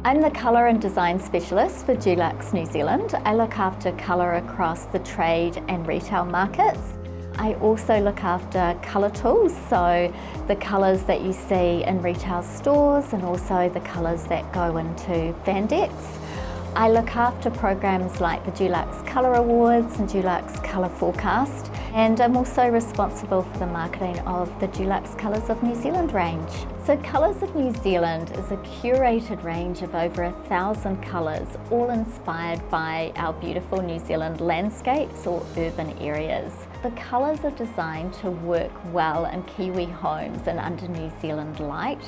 I'm the colour and design specialist for Dulux New Zealand. I look after colour across the trade and retail markets. I also look after colour tools, so the colours that you see in retail stores and also the colours that go into van decks. I look after programs like the Dulux Colour Awards and Dulux Colour Forecast, and I'm also responsible for the marketing of the Dulux Colours of New Zealand range. So Colours of New Zealand is a curated range of over 1,000 colours, all inspired by our beautiful New Zealand landscapes or urban areas. The colours are designed to work well in Kiwi homes and under New Zealand light.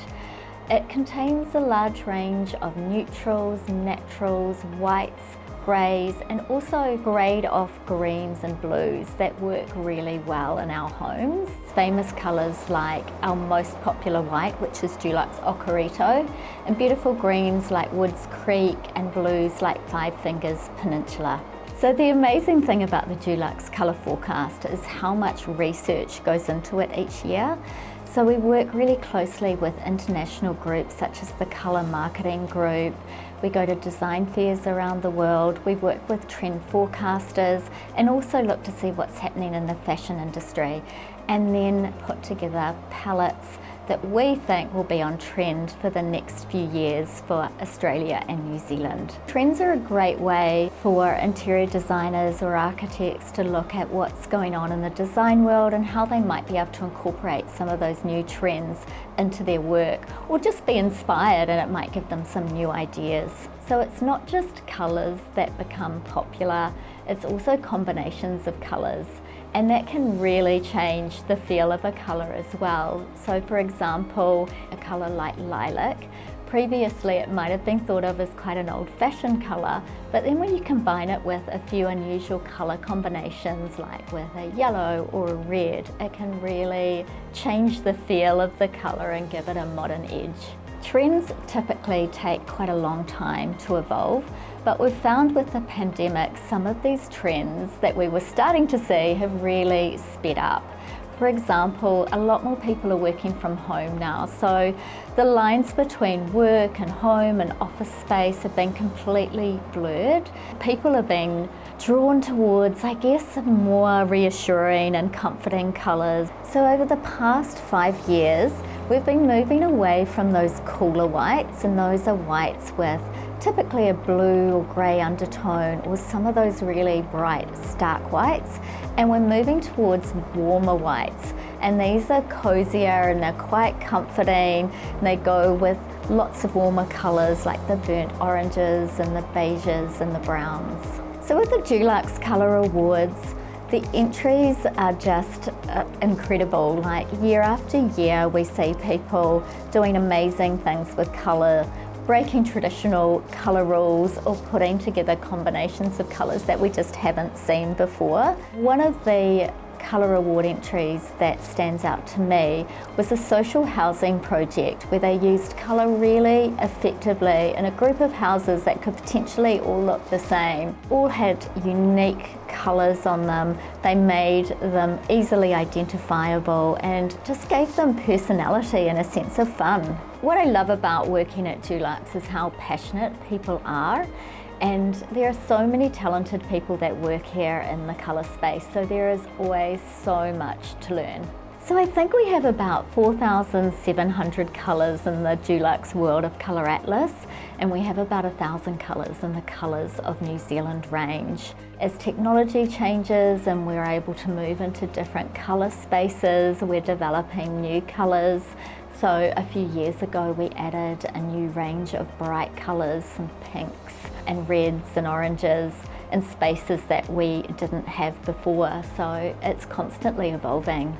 It contains a large range of neutrals, naturals, whites, greys, and also greyed off greens and blues that work really well in our homes. Famous colours like our most popular white, which is Dulux Ocarito, and beautiful greens like Woods Creek and blues like Five Fingers Peninsula. So the amazing thing about the Dulux Colour Forecast is how much research goes into it each year. So we work really closely with international groups such as the Colour Marketing Group. We go to design fairs around the world. We work with trend forecasters and also look to see what's happening in the fashion industry, and then put together palettes that we think will be on trend for the next few years for Australia and New Zealand. Trends are a great way for interior designers or architects to look at what's going on in the design world and how they might be able to incorporate some of those new trends into their work, or just be inspired, and it might give them some new ideas. So it's not just colours that become popular, it's also combinations of colours. And that can really change the feel of a colour as well. So for example, a colour like lilac, previously it might have been thought of as quite an old-fashioned colour, but then when you combine it with a few unusual colour combinations like with a yellow or a red, it can really change the feel of the colour and give it a modern edge. Trends typically take quite a long time to evolve, but we've found with the pandemic some of these trends that we were starting to see have really sped up. For example, a lot more people are working from home now, so the lines between work and home and office space have been completely blurred. People are being drawn towards, I guess, more reassuring and comforting colours. So over the past 5 years, we've been moving away from those cooler whites, and those are whites with typically a blue or grey undertone, or some of those really bright stark whites, and we're moving towards warmer whites, and these are cozier and they're quite comforting, and they go with lots of warmer colours like the burnt oranges and the beiges and the browns. So with the Dulux Colour Awards, the entries are just incredible. Like year after year we see people doing amazing things with colour, breaking traditional colour rules or putting together combinations of colours that we just haven't seen before. One of the Colour Award entries that stands out to me was a social housing project where they used colour really effectively in a group of houses that could potentially all look the same. All had unique colours on them. They made them easily identifiable and just gave them personality and a sense of fun. What I love about working at Dulux is how passionate people are. And there are so many talented people that work here in the colour space, so there is always so much to learn. So I think we have about 4,700 colours in the Dulux World of Colour Atlas, and we have about 1,000 colours in the Colours of New Zealand range. As technology changes and we're able to move into different colour spaces, we're developing new colours. So a few years ago we added a new range of bright colours, some pinks and reds and oranges in spaces that we didn't have before, so it's constantly evolving.